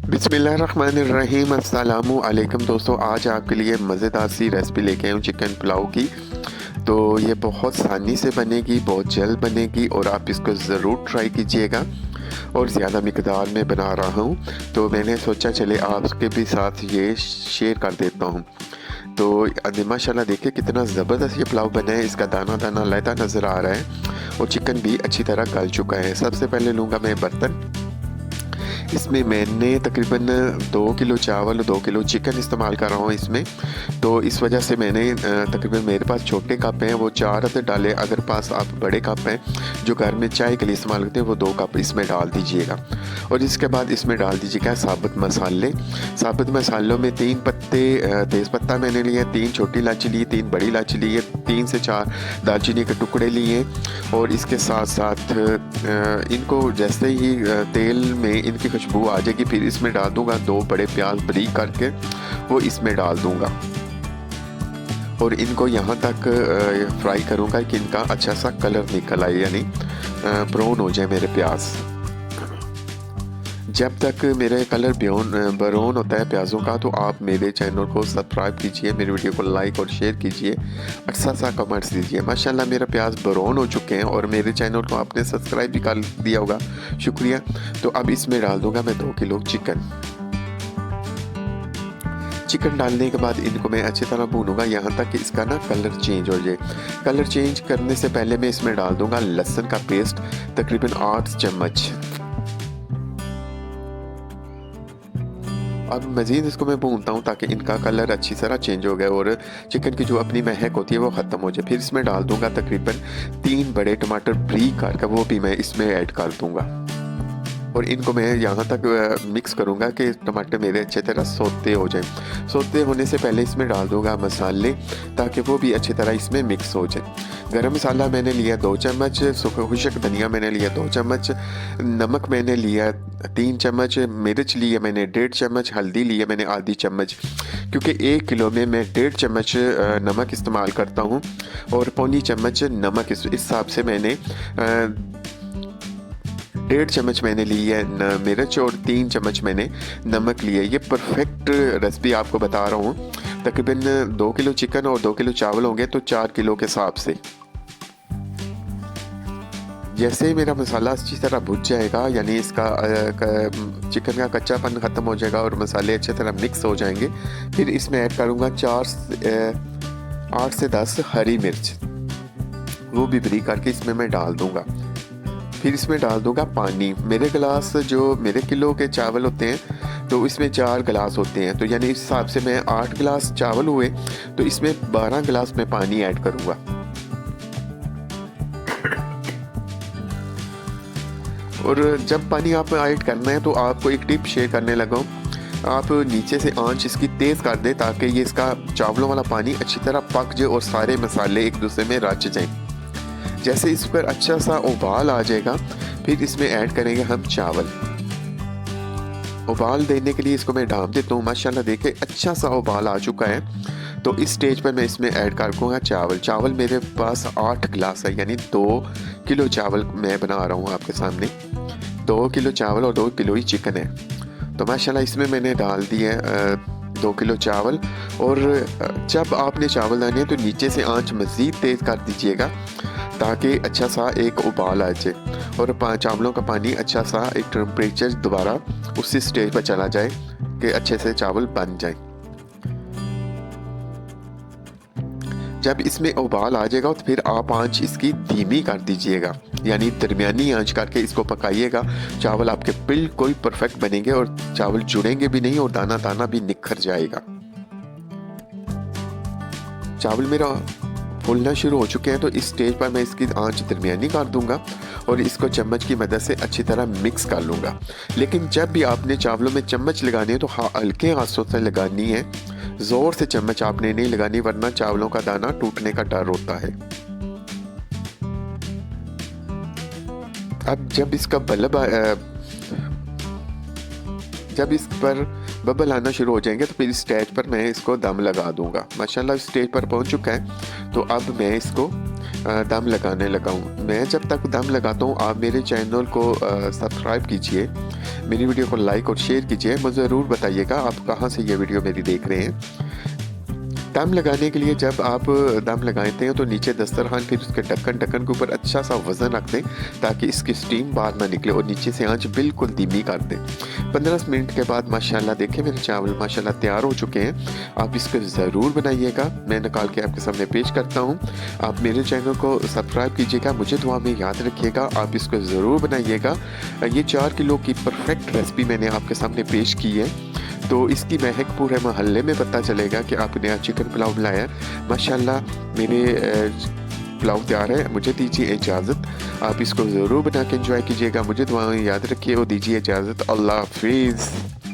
बिस्मिल्लाहिर्रहमानिर्रहीम अस्सलामु अलैकुम दोस्तों, आज आपके लिए मज़ेदार सी रेसिपी लेके आया हूँ चिकन पुलाव की। तो ये बहुत आसानी से बनेगी, बहुत जल्द बनेगी और आप इसको ज़रूर ट्राई कीजिएगा। और ज़्यादा मिकदार में बना रहा हूँ तो मैंने सोचा चले आपके भी साथ ये शेयर कर देता हूँ। तो माशाल्लाह देखिए कितना ज़बरदस्त ये पुलाव बना है। इसका दाना दाना लहदा नज़र आ रहा है और चिकन भी अच्छी तरह गल चुका है। सबसे पहले लूँगा मैं बर्तन। इसमें मैंने तकरीबन 2 किलो चावल और 2 किलो चिकन इस्तेमाल कर रहा हूँ इसमें। तो इस वजह से मैंने तकरीबन मेरे पास छोटे कप हैं वो 4 अदद डाले। अगर पास आप बड़े कप हैं जो घर में चाय के लिए इस्तेमाल करते हैं वो 2 कप इसमें डाल दीजिएगा। और इसके बाद इसमें डाल दीजिएगा साबुत मसाले। साबुत मसालों में 3 पत्ते तेज़पत्ता मैंने लिए, 3 छोटी इलायची ली, 3 बड़ी इलायची ली, 3 से 4 दालचीनी के टुकड़े लिए। और इसके साथ साथ इनको जैसे ही तेल में इनकी खुशबू आ जाएगी फिर इसमें डाल दूंगा 2 बड़े प्याज बारीक करके वो इसमें डाल दूंगा। और इनको यहाँ तक फ्राई करूँगा कि इनका अच्छा सा कलर निकल आए, यानी ब्राउन हो जाए मेरे प्याज। जब तक मेरे कलर ब्राउन होता है प्याज़ों का तो आप मेरे चैनल को सब्सक्राइब कीजिए, मेरी वीडियो को लाइक और शेयर कीजिए, अच्छा सा कमेंट्स दीजिए। माशाल्लाह मेरा प्याज ब्राउन हो चुके हैं और मेरे चैनल को आपने सब्सक्राइब भी कर दिया होगा, शुक्रिया। तो अब इसमें डाल दूंगा मैं 2 किलो चिकन डालने के बाद इनको मैं अच्छी तरह भूनूंगा यहाँ तक कि इसका ना कलर चेंज हो जाए। कलर चेंज करने से पहले मैं इसमें डाल दूंगा लहसुन का पेस्ट तकरीबन 8 चम्मच। अब मज़ीद इसको मैं भूनता हूँ ताकि इनका कलर अच्छी तरह चेंज हो गया और चिकन की जो अपनी महक होती है वो ख़त्म हो जाए। फिर इसमें डाल दूंगा तकरीबन 3 बड़े टमाटर बारीक करके वो भी मैं इसमें ऐड कर दूंगा। और इनको मैं यहाँ तक मिक्स करूँगा कि टमाटर मेरे अच्छी तरह सोते हो जाए। सोते होने से पहले इसमें डाल दूँगा मसाले ताकि वो भी अच्छी तरह इसमें मिक्स हो जाए। गरम मसाला मैंने लिया 2 चम्मच, खुशक धनिया मैंने लिया 2 चम्मच, नमक मैंने लिया 3 चम्मच, मिर्च लिया मैंने 1.5 चम्मच, हल्दी लिया मैंने आधी चम्मच, क्योंकि 1 किलो में मैं 1.5 चम्मच नमक इस्तेमाल करता हूँ और पौनी चम्मच नमक इस हिसाब से मैंने 1.5 चम्मच मैंने ली है मिर्च और 3 चम्मच मैंने नमक लिया। ये परफेक्ट रेसिपी आपको बता रहा हूँ। तकरीबन 2 किलो चिकन और 2 किलो चावल होंगे तो 4 किलो के हिसाब से। जैसे ही मेरा मसाला अच्छी तरह भुज जाएगा, यानी इसका चिकन का कच्चापन ख़त्म हो जाएगा और मसाले अच्छी तरह मिक्स हो जाएंगे, फिर इसमें ऐड करूँगा 8 से 10 हरी मिर्च, वो भी बारीक करके इसमें मैं डाल दूँगा। फिर इसमें डाल दूंगा पानी। मेरे गिलास जो मेरे किलो के चावल होते हैं तो इसमें 4 गिलास होते हैं, तो यानी इस हिसाब से मैं 8 गिलास चावल हुए तो इसमें 12 गिलास में पानी ऐड करूंगा। और जब पानी आप ऐड करना है तो आपको एक टिप शेयर करने लगा हूँ, आप नीचे से आंच इसकी तेज़ कर दें ताकि ये इसका चावलों वाला पानी अच्छी तरह पक जाए और सारे मसाले एक दूसरे में रच जाएं। जैसे इस पर अच्छा सा उबाल आ जाएगा फिर इसमें ऐड करेंगे हम चावल। उबाल देने के लिए इसको मैं ढाँप देता हूँ। माशाल्लाह देखिए अच्छा सा उबाल आ चुका है। तो इस स्टेज पर मैं इसमें ऐड कर दूँगा चावल। चावल मेरे पास 8 गिलास है, यानी 2 किलो चावल मैं बना रहा हूँ आपके सामने। 2 किलो चावल और 2 किलो ही चिकन है। तो माशाल्लाह इसमें मैंने डाल दिया 2 किलो चावल। और जब आपने चावल डालने हैं तो नीचे से आंच मज़ीद तेज़ कर दीजिएगा ताकि अच्छा सा एक उबाल आ जाए और चावलों का पानी अच्छा सा एक टेम्परेचर दोबारा उसी स्टेज पर चला जाए कि अच्छे से चावल बन जाए। जब इसमें उबाल आ जाएगा तो फिर आप आंच इसकी धीमी कर दीजिएगा, यानी दरमियानी आंच करके इसको पकाइएगा। चावल आपके बिल्कुल परफेक्ट बनेंगे और चावल जुड़ेंगे भी नहीं और दाना दाना भी निखर जाएगा। चावल मेरा फूलना शुरू हो चुके हैं तो इस स्टेज पर मैं इसकी आंच दरमियानी कर दूंगा और इसको चम्मच की मदद से अच्छी तरह मिक्स कर लूँगा। लेकिन जब भी आपने चावलों में चम्मच लगानी है तो हल्के हाथों से लगानी है, ज़ोर से चम्मच आपने नहीं लगानी वरना चावलों का दाना टूटने का डर होता है। अब जब इस पर बबल आना शुरू हो जाएंगे तो फिर इस स्टेज पर मैं इसको दम लगा दूंगा। माशाल्लाह इस स्टेज पर पहुंच चुका है तो अब मैं इसको दम लगाने लगा हूँ। मैं जब तक दम लगाता हूँ आप मेरे चैनल को सब्सक्राइब कीजिए, मेरी वीडियो को लाइक और शेयर कीजिए। मुझे ज़रूर बताइएगा आप कहाँ से ये वीडियो मेरी देख रहे हैं। दम लगाने के लिए जब आप दम लगाते हैं तो नीचे दस्तरखान फिर उसके ढक्कन के ऊपर अच्छा सा वज़न रख दें ताकि इसकी स्टीम बाहर ना निकले और नीचे से आंच बिल्कुल धीमी कर दें। 15 मिनट के बाद माशाल्लाह देखें मेरे चावल माशाल्लाह तैयार हो चुके हैं। आप इसको ज़रूर बनाइएगा, मैं निकाल के आपके सामने पेश करता हूँ। आप मेरे चैनल को सब्सक्राइब कीजिएगा, मुझे दुआ में याद रखिएगा, आप इसको ज़रूर बनाइएगा। ये 4 किलो की परफेक्ट रेसिपी मैंने आपके सामने पेश की है, तो इसकी महक पूरे मोहल्ले में पता चलेगा कि आपने आज चिकन पुलाव बनाया। माशाल्लाह मेरे पुलाव तैयार है, मुझे दीजिए इजाज़त। आप इसको ज़रूर बना के एंजॉय कीजिएगा, मुझे दुआएं याद रखिए और दीजिए इजाज़त। अल्लाह हाफिज़।